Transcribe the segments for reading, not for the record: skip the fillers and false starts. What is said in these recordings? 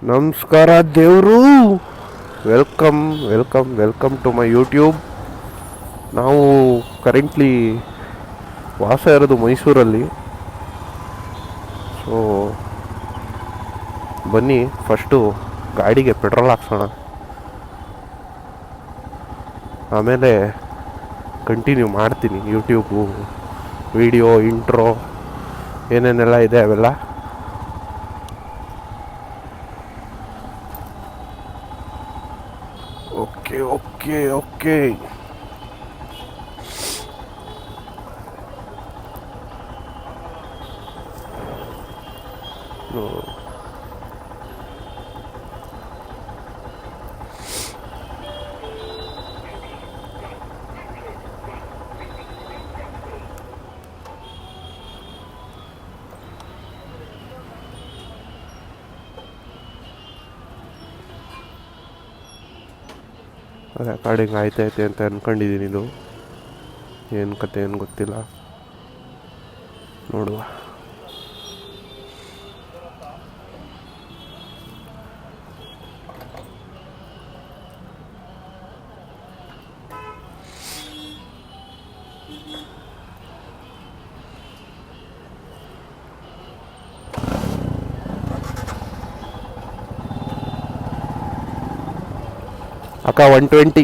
ನಮಸ್ಕಾರ ದೇವರು. Welcome welcome welcome to my YouTube. ನಾವು ಕರೆಂಟ್ಲಿ ವಾಸ ಇರೋದು ಮೈಸೂರಲ್ಲಿ. ಸೊ ಬನ್ನಿ ಫಸ್ಟು ಗಾಡಿಗೆ ಪೆಟ್ರೋಲ್ ಹಾಕ್ಸೋಣ, ಆಮೇಲೆ ಕಂಟಿನ್ಯೂ ಮಾಡ್ತೀನಿ ಯೂಟ್ಯೂಬು ವಿಡಿಯೋ ಇಂಟ್ರೋ ಏನೇನೆಲ್ಲ ಇದೆ ಅವೆಲ್ಲ. ಓಕೆ ಓಕೆ ಓಕೆ ರೆಕಾರ್ಡಿಂಗ್ ಆಯ್ತೈತೆ ಅಂತ ಅಂದ್ಕೊಂಡಿದ್ದೀನಿ. ಇದು ಏನು ಕತೆ ಏನು ಗೊತ್ತಿಲ್ಲ, ನೋಡುವ. ಅಕ್ಕ 120.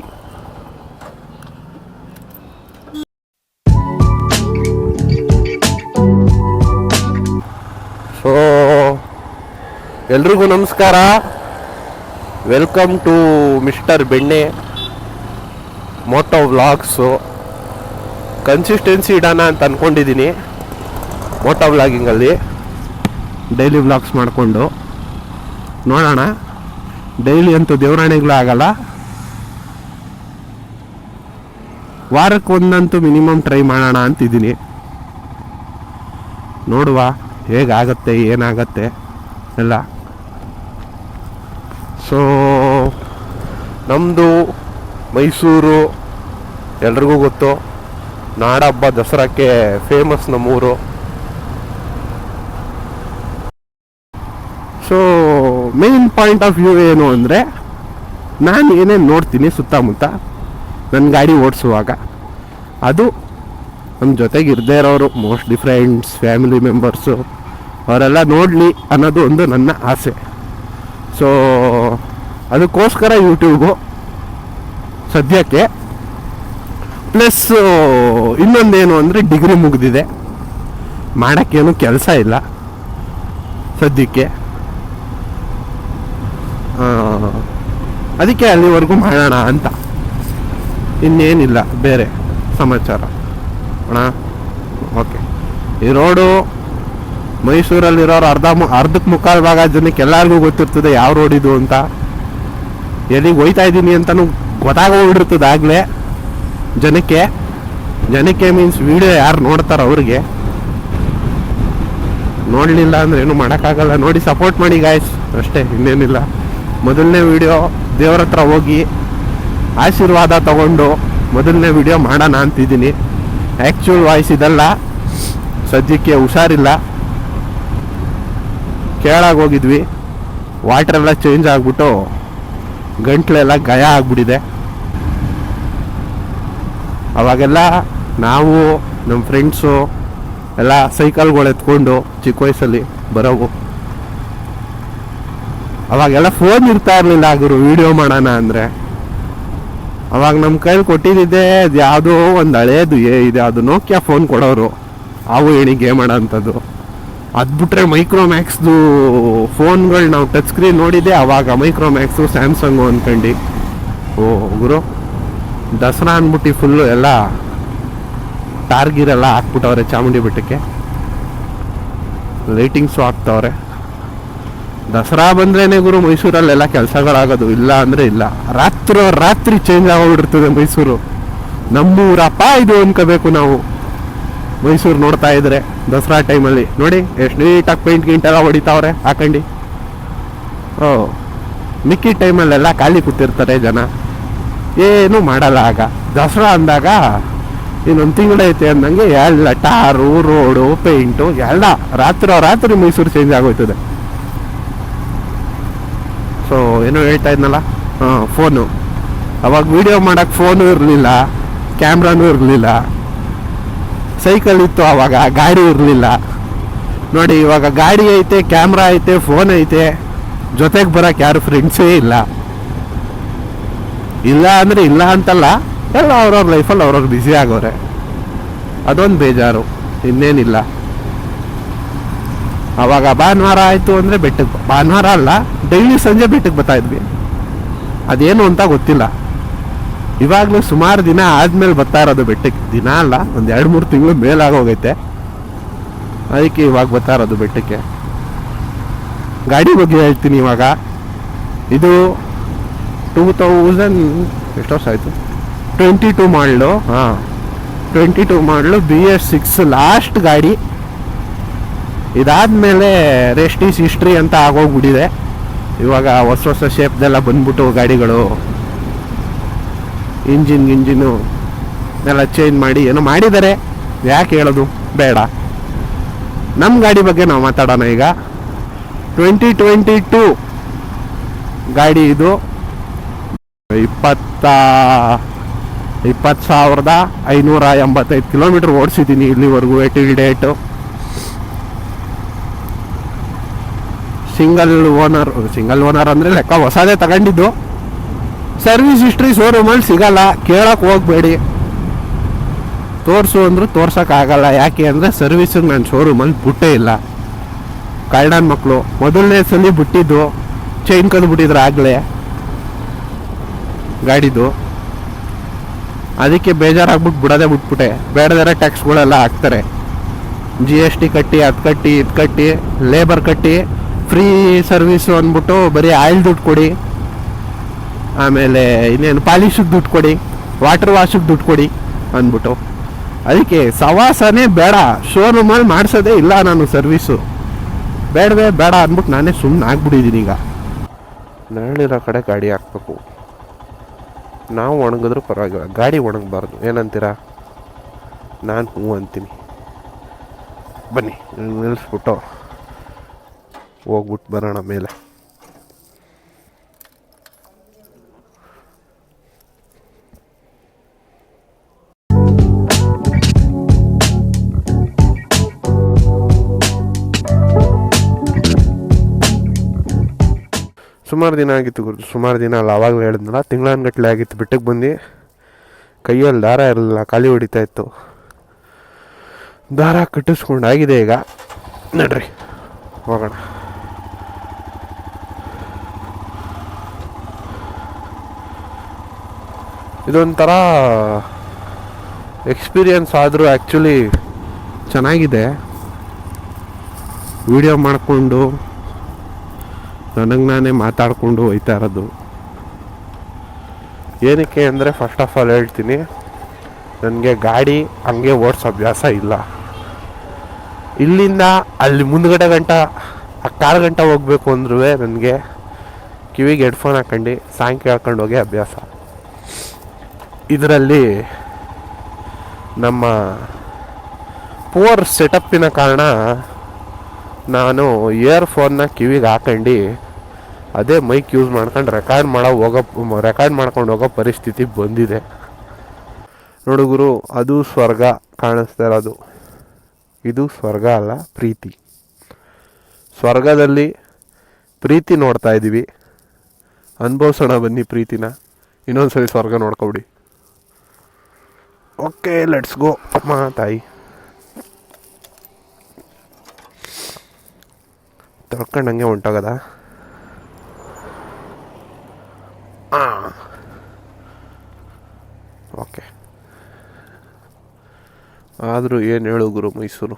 ಸೊ ಎಲ್ರಿಗೂ ನಮಸ್ಕಾರ. Welcome to mister Benne moto vlogs. Consistency ಇಡೋಣ ಅಂತ ಅಂದ್ಕೊಂಡಿದ್ದೀನಿ ಮೋಟೋ ವ್ಲಾಗಿಂಗಲ್ಲಿ, ಡೈಲಿ ವ್ಲಾಗ್ಸ್ ಮಾಡಿಕೊಂಡು ನೋಡೋಣ. ಡೈಲಿ ಅಂತೂ ದೇವರಾಣಿಗಳು ಆಗಲ್ಲ, ವಾರಕ್ಕೆ ಒಂದಂತೂ ಮಿನಿಮಮ್ ಟ್ರೈ ಮಾಡೋಣ ಅಂತಿದ್ದೀನಿ. ನೋಡುವ ಹೇಗಾಗತ್ತೆ ಏನಾಗತ್ತೆ ಎಲ್ಲ. ಸೊ ನಮ್ಮದು ಮೈಸೂರು ಎಲ್ರಿಗೂ ಗೊತ್ತು, ನಾಡಹಬ್ಬ ದಸರಾಕ್ಕೆ ಫೇಮಸ್ ನಮ್ಮೂರು. So main point of view ಏನು ಅಂದರೆ, ನಾನು ಏನೇನು ನೋಡ್ತೀನಿ ಸುತ್ತಮುತ್ತ ನನ್ನ ಗಾಡಿ ಓಡಿಸುವಾಗ, ಅದು ನಮ್ಮ ಜೊತೆಗೆ ಇರದೇ ಇರೋರು, ಮೋಸ್ಟ್ಲಿ ಫ್ರೆಂಡ್ಸ್ ಫ್ಯಾಮಿಲಿ ಮೆಂಬರ್ಸು ಅವರೆಲ್ಲ ನೋಡಲಿ ಅನ್ನೋದು ಒಂದು ನನ್ನ ಆಸೆ. ಸೊ ಅದಕ್ಕೋಸ್ಕರ ಯೂಟ್ಯೂಬು ಸದ್ಯಕ್ಕೆ. ಪ್ಲಸ್ ಇನ್ನೊಂದೇನು ಅಂದರೆ, ಡಿಗ್ರಿ ಮುಗಿದಿದೆ, ಮಾಡೋಕ್ಕೇನು ಕೆಲಸ ಇಲ್ಲ ಸದ್ಯಕ್ಕೆ. ಅದಕ್ಕೆ ಅಲ್ಲಿವರೆಗೂ ಮಾಡೋಣ ಅಂತ, ಇನ್ನೇನಿಲ್ಲ ಬೇರೆ ಸಮಾಚಾರ ಅಣ್ಣ. ಓಕೆ, ಈ ರೋಡು ಮೈಸೂರಲ್ಲಿರೋರು ಅರ್ಧಕ್ಕೆ ಮುಕ್ಕಾಲು ಭಾಗ ಜನಕ್ಕೆ ಎಲ್ಲರಿಗೂ ಗೊತ್ತಿರ್ತದೆ ಯಾವ ರೋಡ್ ಇದು ಅಂತ. ಎಲ್ಲಿಗೆ ಹೋಯ್ತಾ ಇದ್ದೀನಿ ಅಂತಲೂ ಗೊತ್ತಾಗೋಗ್ಬಿಟ್ಟಿರ್ತದೆ ಆಗಲೇ ಜನಕ್ಕೆ ಮೀನ್ಸ್ ವಿಡಿಯೋ ಯಾರು ನೋಡ್ತಾರೋ ಅವ್ರಿಗೆ. ನೋಡಲಿಲ್ಲ ಅಂದರೆ ಏನು ಮಾಡೋಕ್ಕಾಗಲ್ಲ, ನೋಡಿ ಸಪೋರ್ಟ್ ಮಾಡಿ ಗಾಯ್ಸ್, ಅಷ್ಟೇ, ಇನ್ನೇನಿಲ್ಲ. ಮೊದಲನೇ ವಿಡಿಯೋ ದೇವ್ರ ಹತ್ರ ಹೋಗಿ ಆಶೀರ್ವಾದ ತಗೊಂಡು ಮೊದಲನೇ ವಿಡಿಯೋ ಮಾಡೋಣ ಅಂತಿದ್ದೀನಿ. ಆ್ಯಕ್ಚುಲ್ ವಾಯ್ಸ್ ಇದಲ್ಲ, ಸದ್ಯಕ್ಕೆ ಹುಷಾರಿಲ್ಲ, ಕೇಳಾಗಿ ಹೋಗಿದ್ವಿ, ವಾಟ್ರೆಲ್ಲ ಚೇಂಜ್ ಆಗಿಬಿಟ್ಟು ಗಂಟ್ಲೆಲ್ಲ ಗಾಯ ಆಗಿಬಿಟ್ಟಿದೆ. ಅವಾಗೆಲ್ಲ ನಾವು ನಮ್ಮ ಫ್ರೆಂಡ್ಸು ಎಲ್ಲ ಸೈಕಲ್ಗಳು ಎತ್ಕೊಂಡು ಚಿಕ್ಕ ವಯಸ್ಸಲ್ಲಿ ಬರೋವು. ಅವಾಗೆಲ್ಲ ಫೋನ್ ಇರ್ತಾ ಇರಲಿಲ್ಲ ಗುರು, ವಿಡಿಯೋ ಮಾಡೋಣ ಅಂದರೆ. ಅವಾಗ ನಮ್ಮ ಕೈಲಿ ಕೊಟ್ಟಿದ್ದೆ ಅದು ಯಾವುದೋ ಒಂದು ಹಳೇದು ಇದೆ, ಅದು ನೋಕಿಯಾ ಫೋನ್ ಕೊಡೋರು, ಅವು ಹೇಳಿ ಗೇಮ್ ಮಾಡೋಂಥದ್ದು. ಅದು ಬಿಟ್ರೆ ಮೈಕ್ರೋಮ್ಯಾಕ್ಸ್ದು ಫೋನ್ಗಳು ನಾವು ಟಚ್ ಸ್ಕ್ರೀನ್ ನೋಡಿದ್ದೆ ಅವಾಗ, ಮೈಕ್ರೋಮ್ಯಾಕ್ಸು ಸ್ಯಾಮ್ಸಂಗು ಅಂದ್ಕೊಂಡು. ಓ ಗುರು, ದಸರಾ ಅಂದ್ಬಿಟ್ಟು ಫುಲ್ಲು ಎಲ್ಲ ಟಾರ್ಗಿರೆಲ್ಲ ಹಾಕ್ಬಿಟ್ಟವ್ರೆ ಚಾಮುಂಡಿ ಬೆಟ್ಟಕ್ಕೆ, ಲೈಟಿಂಗ್ಸು ಹಾಕ್ತವ್ರೆ. ದಸರಾ ಬಂದ್ರೇನೆ ಗುರು ಮೈಸೂರಲ್ಲೆಲ್ಲ ಕೆಲಸಗಳಾಗೋದು, ಇಲ್ಲ ಅಂದರೆ ಇಲ್ಲ. ರಾತ್ರಿ ಚೇಂಜ್ ಆಗೋಗ್ಬಿಟ್ಟಿರ್ತದೆ ಮೈಸೂರು. ನಮ್ಮೂರಪ್ಪ ಇದು ಅನ್ಕೋಬೇಕು ನಾವು ಮೈಸೂರು ನೋಡ್ತಾ ಇದ್ರೆ. ದಸರಾ ಟೈಮಲ್ಲಿ ನೋಡಿ ಎಷ್ಟು ನೀಟಾಗಿ ಪೇಂಟ್ ಗಿಂಟೆಲ್ಲ ಹೊಡಿತಾವ್ರೆ ಹಾಕೊಂಡು. ಮಿಕ್ಕಿ ಟೈಮಲ್ಲೆಲ್ಲ ಖಾಲಿ ಕೂತಿರ್ತಾರೆ ಜನ, ಏನೂ ಮಾಡಲ್ಲ. ಆಗ ದಸರಾ ಅಂದಾಗ ಇನ್ನೊಂದು ತಿಂಗಳೈತೆ ಅಂದಂಗೆ ಎಲ್ಲ ಟಾರು ರೋಡು ಪೇಂಟು ಎಲ್ಲ ರಾತ್ರಿ ಮೈಸೂರು ಚೇಂಜ್ ಆಗೋಯ್ತದೆ. ಸೊ ಏನೋ ಹೇಳ್ತಾ ಇದ್ನಲ್ಲ, ಫೋನು. ಅವಾಗ ವಿಡಿಯೋ ಮಾಡೋಕ್ಕೆ ಫೋನು ಇರಲಿಲ್ಲ, ಕ್ಯಾಮ್ರಾನೂ ಇರಲಿಲ್ಲ, ಸೈಕಲ್ ಇತ್ತು ಆವಾಗ, ಗಾಡಿ ಇರಲಿಲ್ಲ. ನೋಡಿ ಇವಾಗ ಗಾಡಿ ಐತೆ, ಕ್ಯಾಮ್ರಾ ಐತೆ, ಫೋನ್ ಐತೆ, ಜೊತೆಗೆ ಬರೋಕ್ಕೆ ಯಾರು ಫ್ರೆಂಡ್ಸೇ ಇಲ್ಲ. ಇಲ್ಲ ಅಂದರೆ ಇಲ್ಲ ಅಂತಲ್ಲ, ಎಲ್ಲ ಅವ್ರವ್ರ ಲೈಫಲ್ಲಿ ಅವ್ರವ್ರು ಬ್ಯುಸಿ ಆಗೋರೆ. ಅದೊಂದು ಬೇಜಾರು, ಇನ್ನೇನಿಲ್ಲ. ಆವಾಗ ಭಾನುವಾರ ಆಯಿತು ಅಂದರೆ ಬೆಟ್ಟಕ್ಕೆ, ಭಾನುವಾರ ಅಲ್ಲ, ಡೈಲಿ ಸಂಜೆ ಬೆಟ್ಟಕ್ಕೆ ಬರ್ತಾಯಿದ್ವಿ. ಅದೇನು ಅಂತ ಗೊತ್ತಿಲ್ಲ. ಇವಾಗಲೂ ಸುಮಾರು ದಿನ ಆದಮೇಲೆ ಬರ್ತಾ ಇರೋದು ಬೆಟ್ಟಕ್ಕೆ. ದಿನ ಅಲ್ಲ, ಒಂದು 2-3 ತಿಂಗಳು ಮೇಲಾಗೋಗೈತೆ. ಅದಕ್ಕೆ ಇವಾಗ ಬರ್ತಾ ಇರೋದು ಬೆಟ್ಟಕ್ಕೆ. ಗಾಡಿ ಬಗ್ಗೆ ಹೇಳ್ತೀನಿ. ಇವಾಗ ಇದು 2000 ಎಷ್ಟು ವರ್ಷ ಆಯಿತು, 22 ಮಾಡಲು. 22 ಮಾಡಲು BS6 ಲಾಸ್ಟ್ ಗಾಡಿ. ಇದಾದಮೇಲೆ ರೆಸ್ಟ್ ಈಸ್ ಹಿಸ್ಟ್ರಿ ಅಂತ ಆಗೋಗ್ಬಿಟ್ಟಿದೆ. ಇವಾಗ ಹೊಸ ಶೇಪ್ದೆಲ್ಲ ಬಂದ್ಬಿಟ್ಟು ಗಾಡಿಗಳು, ಇಂಜಿನು ಎಲ್ಲ ಚೇಂಜ್ ಮಾಡಿ ಏನೋ ಮಾಡಿದ್ದಾರೆ. ಯಾಕೆ ಹೇಳೋದು ಬೇಡ, ನಮ್ಮ ಗಾಡಿ ಬಗ್ಗೆ ನಾವು ಮಾತಾಡೋಣ ಈಗ. 2022 ಗಾಡಿ ಇದು. 20,585 ಕಿಲೋಮೀಟ್ರ್ ಓಡಿಸಿದ್ದೀನಿ ಇಲ್ಲಿವರೆಗೂ ಟಿಲ್ ಡೇಟು. ಸಿಂಗಲ್ ಓನರ್ ಅಂದರೆ ಲೆಕ್ಕ ಹೊಸದೇ ತಗೊಂಡಿದ್ದು. ಸರ್ವಿಸ್ ಹಿಸ್ಟ್ರಿ ಶೋರೂಮಲ್ಲಿ ಸಿಗಲ್ಲ, ಕೇಳಕ್ಕೆ ಹೋಗಬೇಡಿ. ತೋರಿಸು ಅಂದರೂ ತೋರ್ಸೋಕ್ಕಾಗಲ್ಲ. ಯಾಕೆ ಅಂದರೆ ಸರ್ವಿಸಿಗೆ ನಾನು ಶೋರೂಮಲ್ಲಿ ಬಿಟ್ಟೇ ಇಲ್ಲ. ಕಳ್ಳನ ಮಕ್ಕಳು ಮೊದಲನೇ ಸಲ ಬಿಟ್ಟಿದ್ದು, ಚೈನ್ ಕದ್ದು ಬಿಟ್ಟಿದ್ರು ಆಗಲೇ ಗಾಡಿದು. ಅದಕ್ಕೆ ಬೇಜಾರಾಗ್ಬಿಟ್ಟು ಬಿಡೋದೇ ಬಿಟ್ಬಿಟ್ಟೆ. ಬೇಡದರೆ ಟ್ಯಾಕ್ಸ್ಗಳೆಲ್ಲ ಹಾಕ್ತಾರೆ. GST ಕಟ್ಟಿ, ಅದು ಕಟ್ಟಿ, ಇದು ಕಟ್ಟಿ, ಲೇಬರ್ ಕಟ್ಟಿ, ಫ್ರೀ ಸರ್ವಿಸು ಅಂದ್ಬಿಟ್ಟು ಬರೀ ಆಯಿಲ್ ದುಡ್ಡು ಕೊಡಿ, ಆಮೇಲೆ ಇನ್ನೇನು ಪಾಲಿಶಿಗೆ ದುಡ್ಡು ಕೊಡಿ, ವಾಟರ್ ವಾಶಿಗೆ ದುಡ್ಡು ಕೊಡಿ ಅಂದ್ಬಿಟ್ಟು. ಅದಕ್ಕೆ ಸವಾಸನೇ ಬೇಡ, ಶೋರೂಮಲ್ಲಿ ಮಾಡಿಸೋದೇ ಇಲ್ಲ ನಾನು ಸರ್ವಿಸು. ಬೇಡ ಅಂದ್ಬಿಟ್ಟು ನಾನೇ ಸುಮ್ಮನೆ ಆಗ್ಬಿಟ್ಟಿದ್ದೀನಿ. ಈಗ ನೆರಳಿರೋ ಕಡೆ ಗಾಡಿ ಹಾಕ್ಬೇಕು. ನಾವು ಒಣಗಿದ್ರೂ ಪರವಾಗಿಲ್ಲ, ಗಾಡಿ ಒಣಗಬಾರ್ದು. ಏನಂತೀರಾ? ನಾನು ಹ್ಞೂ ಅಂತೀನಿ. ಬನ್ನಿ ನಿಲ್ಲಿಸ್ಬಿಟ್ಟು ಹೋಗ್ಬಿಟ್ಟು ಬರೋಣ ಮೇಲೆ. ಸುಮಾರು ದಿನ ಆಗಿತ್ತು ಗುರು, ಸುಮಾರು ದಿನ ಅಲ್ಲ, ಆವಾಗಲೇ ಹೇಳಿದ್ನಲ್ಲ, ತಿಂಗಳಾನ್ಗಟ್ಲೆ ಆಗಿತ್ತು ಬೆಟ್ಟಕ್ಕೆ ಬಂದು. ಕೈಯಲ್ಲಿ ದಾರ ಇರಲಿಲ್ಲ, ಖಾಲಿ ಹೊಡಿತಾ ಇತ್ತು. ದಾರ ಕಟ್ಟಿಸ್ಕೊಂಡಾಗಿದೆ ಈಗ. ನಡ್ರಿ ಹೋಗೋಣ. ಇದೊಂಥರ ಎಕ್ಸ್ಪೀರಿಯನ್ಸ್ ಆದರೂ ಆ್ಯಕ್ಚುಲಿ ಚೆನ್ನಾಗಿದೆ. ವಿಡಿಯೋ ಮಾಡಿಕೊಂಡು ನನಗೆ ನಾನೇ ಮಾತಾಡಿಕೊಂಡು ಹೋಯ್ತಾ ಇರೋದು. ಏನಕ್ಕೆ ಅಂದರೆ ಫಸ್ಟ್ ಆಫ್ ಆಲ್ ಹೇಳ್ತೀನಿ, ನನಗೆ ಗಾಡಿ ಹಂಗೆ ಓಡಿಸೋ ಅಭ್ಯಾಸ ಇಲ್ಲ. ಇಲ್ಲಿಂದ ಅಲ್ಲಿ ಮುಂದ್ಗಡೆ ಗಂಟ 6 ಗಂಟೆ ಹೋಗಬೇಕು ಅಂದ್ರೂ ನನಗೆ ಕಿವಿಗೆ ಹೆಡ್ಫೋನ್ ಹಾಕೊಂಡು ಸಾಂಗ್ ಕೇಳ್ಕೊಂಡು ಹೋಗಿ ಅಭ್ಯಾಸ. ಇದರಲ್ಲಿ ನಮ್ಮ ಪೂರ್ ಸೆಟಪ್ಪಿನ ಕಾರಣ ನಾನು ಇಯರ್ಫೋನ್ನ ಕಿವಿಗೆ ಹಾಕೊಂಡು ಅದೇ ಮೈಕ್ ಯೂಸ್ ಮಾಡ್ಕೊಂಡು ರೆಕಾರ್ಡ್ ಮಾಡ್ಕೊಂಡು ಹೋಗೋ ಪರಿಸ್ಥಿತಿ ಬಂದಿದೆ. ನೋಡುಗರು, ಅದು ಸ್ವರ್ಗ ಕಾಣಿಸ್ತಾ ಇರೋದು. ಇದು ಸ್ವರ್ಗ ಅಲ್ಲ, ಪ್ರೀತಿ. ಸ್ವರ್ಗದಲ್ಲಿ ಪ್ರೀತಿ ನೋಡ್ತಾ ಇದ್ದೀವಿ, ಅನುಭವಿಸೋಣ ಬನ್ನಿ ಪ್ರೀತಿನ. ಇನ್ನೊಂದ್ಸರಿ ಸ್ವರ್ಗ ನೋಡ್ಕೊಬಿಡಿ. Okay, let's go. ಅಮ್ಮ ತಾಯಿ ತೊಳ್ಕೊಂಡಂಗೆ ಹೊಂಟೋಗದ. ಓಕೆ, ಆದರೂ ಏನು ಹೇಳು ಗುರು ಮೈಸೂರು.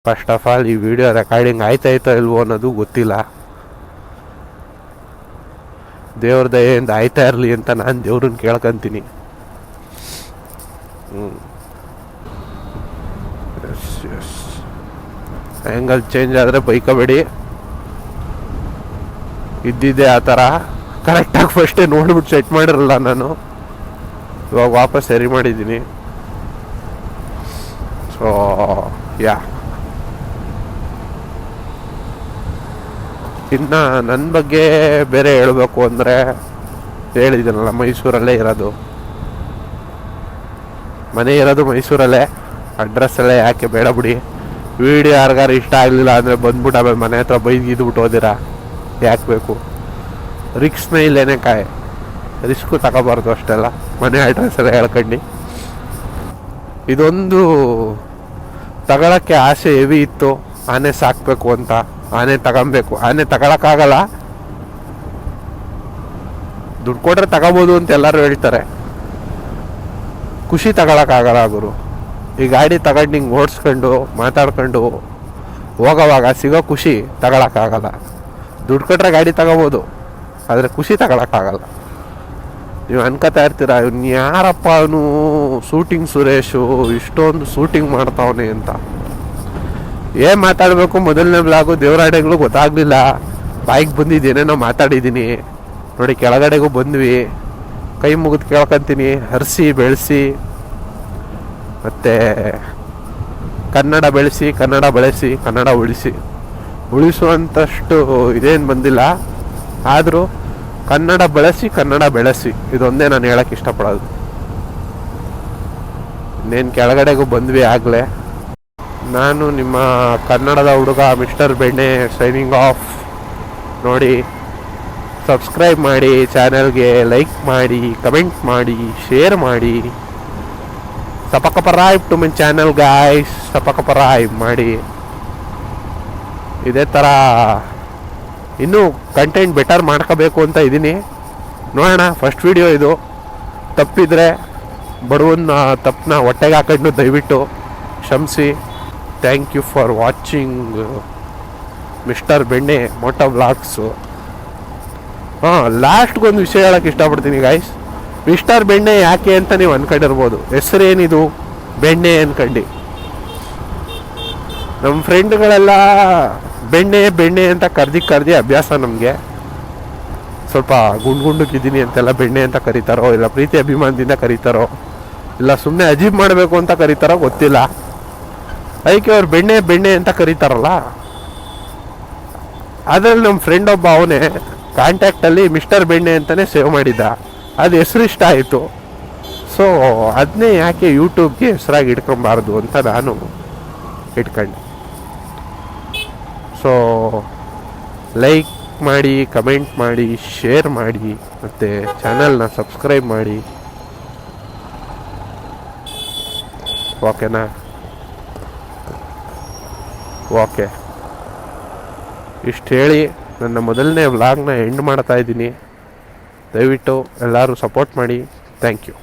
ಫಸ್ಟ್ ಆಫ್ ಆಲ್ ಈ ವಿಡಿಯೋ ರೆಕಾರ್ಡಿಂಗ್ ಆಯ್ತಾಯ್ತೋ ಇಲ್ವೋ ಅನ್ನೋದು ಗೊತ್ತಿಲ್ಲ. ದೇವ್ರ ದಯೆಯಿಂದ ಆಯ್ತಾ ಇರಲಿ ಅಂತ ನಾನು ದೇವ್ರನ್ನ ಕೇಳ್ಕೊಂತೀನಿ. ಆ್ಯಂಗಲ್ ಚೇಂಜ್ ಆದರೆ ಬೈಕಬೇಡಿ, ಇದ್ದಿದ್ದೆ ಆ ಥರ. ಕರೆಕ್ಟಾಗಿ ಫಸ್ಟೇ ನೋಡ್ಬಿಟ್ಟು ಸೆಟ್ ಮಾಡಿರಲ್ಲ ನಾನು, ಇವಾಗ ವಾಪಸ್ ಸರಿ ಮಾಡಿದ್ದೀನಿ. ಸೊ ಯಾ ಇನ್ನು ನನ್ನ ಬಗ್ಗೆ ಬೇರೆ ಹೇಳಬೇಕು ಅಂದರೆ ಹೇಳಿದ್ದೀನಲ್ಲ, ಮೈಸೂರಲ್ಲೇ ಇರೋದು, ಮನೆ ಇರೋದು ಮೈಸೂರಲ್ಲೇ, ಅಡ್ರೆಸ್ಸಲ್ಲೇ ಯಾಕೆ ಬೇಡ ಬಿಡಿ. ವೀಡಿಯೋ ಯಾರಿಗಾರು ಇಷ್ಟ ಆಗಲಿಲ್ಲ ಅಂದರೆ ಬಂದ್ಬಿಟ್ಟು ಆಮೇಲೆ ಮನೆ ಹತ್ರ ಬೈದಿದ್ಬಿಟ್ಟು ಹೋದಿರಾ, ಯಾಕೆ ಬೇಕು? ರಿಕ್ಸ್ನೇ ಇಲ್ಲೇನೆ ಕಾಯಿ, ರಿಸ್ಕು ತಗೋಬಾರ್ದು ಅಷ್ಟೆಲ್ಲ. ಮನೆ ಅಡ್ರೆಸ್ಸೆಲ್ಲ ಹೇಳ್ಕೊಂಡು ಇದೊಂದು ತಗೊಳಕ್ಕೆ ಆಸೆ ಹೆವಿ ಇತ್ತು. ಆನೆ ಸಾಕಬೇಕು ಅಂತ, ಆನೆ ತಗೊಬೇಕು. ಆನೆ ತಗೊಳಕ್ಕಾಗಲ್ಲ, ದುಡ್ಡು ಕೊಟ್ರೆ ತಗೋಬೋದು ಅಂತ ಎಲ್ಲರೂ ಹೇಳ್ತಾರೆ. ಖುಷಿ ತಗೊಳಕ್ಕಾಗಲ್ಲ ಗುರು. ಈ ಗಾಡಿ ತಗೊಂಡು ಹಿಂಗೆ ಓಡಿಸ್ಕೊಂಡು ಮಾತಾಡ್ಕೊಂಡು ಹೋಗೋವಾಗ ಸಿಗೋ ಖುಷಿ ತಗೊಳಕ್ಕಾಗಲ್ಲ. ದುಡ್ಡು ಕೊಟ್ರೆ ಗಾಡಿ ತಗೋಬೋದು, ಆದರೆ ಖುಷಿ ತಗೊಳಕ್ಕಾಗಲ್ಲ. ನೀವು ಅನ್ಕೋತಾ ಇರ್ತೀರ, ಇವ್ನು ಯಾರಪ್ಪ ಅವನು ಶೂಟಿಂಗ್ ಸುರೇಶು ಇಷ್ಟೊಂದು ಶೂಟಿಂಗ್ ಮಾಡ್ತಾವನೆ ಅಂತ. ಏನು ಮಾತಾಡಬೇಕು, ಮೊದಲನೇ ಬ್ಲಾಗು ದೇವರಾಡೆಗಳು ಗೊತ್ತಾಗಲಿಲ್ಲ, ಬಾಯಿಗೆ ಬಂದಿದ್ದೇನೇನೋ ಮಾತಾಡಿದ್ದೀನಿ ನೋಡಿ. ಕೆಳಗಡೆಗೂ ಬಂದ್ವಿ, ಕೈ ಮುಗಿದು ಕೇಳ್ಕೊಂತೀನಿ, ಹರಿಸಿ ಬೆಳೆಸಿ ಮತ್ತು ಕನ್ನಡ ಬೆಳೆಸಿ, ಕನ್ನಡ ಬೆಳೆಸಿ, ಕನ್ನಡ ಉಳಿಸುವಂಥಷ್ಟು ಇದೇನು ಬಂದಿಲ್ಲ. ಆದರೂ ಕನ್ನಡ ಬಳಸಿ, ಕನ್ನಡ ಬೆಳೆಸಿ, ಇದೊಂದೇ ನಾನು ಹೇಳೋಕ್ಕೆ ಇಷ್ಟಪಡೋದು. ಇನ್ನೇನು ಕೆಳಗಡೆಗೂ ಬಂದ್ವಿ ಆಗಲೇ. ನಾನು ನಿಮ್ಮ ಕನ್ನಡದ ಹುಡುಗ ಮಿಸ್ಟರ್ ಬೆಣ್ಣೆ ಸೈನಿಂಗ್ ಆಫ್. ನೋಡಿ, ಸಬ್ಸ್ಕ್ರೈಬ್ ಮಾಡಿ, ಚಾನಲ್ಗೆ ಲೈಕ್ ಮಾಡಿ, ಕಮೆಂಟ್ ಮಾಡಿ, ಶೇರ್ ಮಾಡಿ. ಸಪಕಪರಾಯ್ ಟು ಮೈ ಚಾನಲ್ ಗಾಯ್ಸ್, ಸಪಕಪರಾಯ್ ಮಾಡಿ. ಇದೇ ಥರ ಇನ್ನೂ ಕಂಟೆಂಟ್ ಬೆಟರ್ ಮಾಡ್ಕೋಬೇಕು ಅಂತ ಇದ್ದೀನಿ. ನೋಡೋಣ. ಫಸ್ಟ್ ವಿಡಿಯೋ ಇದು, ತಪ್ಪಿದರೆ ಬಡವನ್ನ ತಪ್ಪನ್ನ ಹೊಟ್ಟೆಗೆ ಹಾಕೊಂಡು ದಯವಿಟ್ಟು ಕ್ಷಮಿಸಿ. Thank you for watching mister Benne moto vlogs. ಲಾಸ್ಟ್ಗೊಂದು ವಿಷಯ ಹೇಳೋಕ್ಕೆ ಇಷ್ಟಪಡ್ತೀನಿ ಗಾಯ್ಸ್. ಮಿಸ್ಟರ್ ಬೆಣ್ಣೆ ಯಾಕೆ ಅಂತ ನೀವು ಅಂದ್ಕೊಂಡಿರ್ಬೋದು, ಹೆಸರೇನಿದು ಬೆಣ್ಣೆ ಅಂದ್ಕೊಂಡು. ನಮ್ಮ ಫ್ರೆಂಡ್ಗಳೆಲ್ಲ ಬೆಣ್ಣೆ ಬೆಣ್ಣೆ ಅಂತ ಕರ್ದಿ ಅಭ್ಯಾಸ ನಮಗೆ. ಸ್ವಲ್ಪ ಗುಂಡ್ಗಿದ್ದೀನಿ ಅಂತೆಲ್ಲ ಬೆಣ್ಣೆ ಅಂತ ಕರೀತಾರೋ, ಇಲ್ಲ ಪ್ರೀತಿ ಅಭಿಮಾನದಿಂದ ಕರೀತಾರೋ, ಇಲ್ಲ ಸುಮ್ಮನೆ ಅಜೀಬ್ ಮಾಡಬೇಕು ಅಂತ ಕರೀತಾರೋ ಗೊತ್ತಿಲ್ಲ. ಅದಕ್ಕೆ ಅವ್ರು ಬೆಣ್ಣೆ ಬೆಣ್ಣೆ ಅಂತ ಕರೀತಾರಲ್ಲ. ಅದರಲ್ಲಿ ನಮ್ಮ ಫ್ರೆಂಡ್ ಒಬ್ಬ ಅವನೇ ಕಾಂಟ್ಯಾಕ್ಟಲ್ಲಿ ಮಿಸ್ಟರ್ ಬೆಣ್ಣೆ ಅಂತಲೇ ಸೇವ್ ಮಾಡಿದ್ದ. ಅದು ಹೆಸರು ಇಷ್ಟ ಆಯಿತು. ಸೊ ಅದನ್ನೇ ಯಾಕೆ ಯೂಟ್ಯೂಬ್ಗೆ ಹೆಸರಾಗಿ ಇಟ್ಕೊಬಾರ್ದು ಅಂತ ನಾನು ಇಟ್ಕೊಂಡೆ. ಸೊ ಲೈಕ್ ಮಾಡಿ, ಕಮೆಂಟ್ ಮಾಡಿ, ಶೇರ್ ಮಾಡಿ, ಮತ್ತು ಚಾನಲ್ನ ಸಬ್ಸ್ಕ್ರೈಬ್ ಮಾಡಿ. ಓಕೆನಾ? ಓಕೆ, ಇಷ್ಟು ಹೇಳಿ ನನ್ನ ಮೊದಲನೇ ವ್ಲಾಗ್ನ ಎಂಡ್ ಮಾಡ್ತಾಯಿದ್ದೀನಿ. ದಯವಿಟ್ಟು ಎಲ್ಲರೂ ಸಪೋರ್ಟ್ ಮಾಡಿ. Thank you.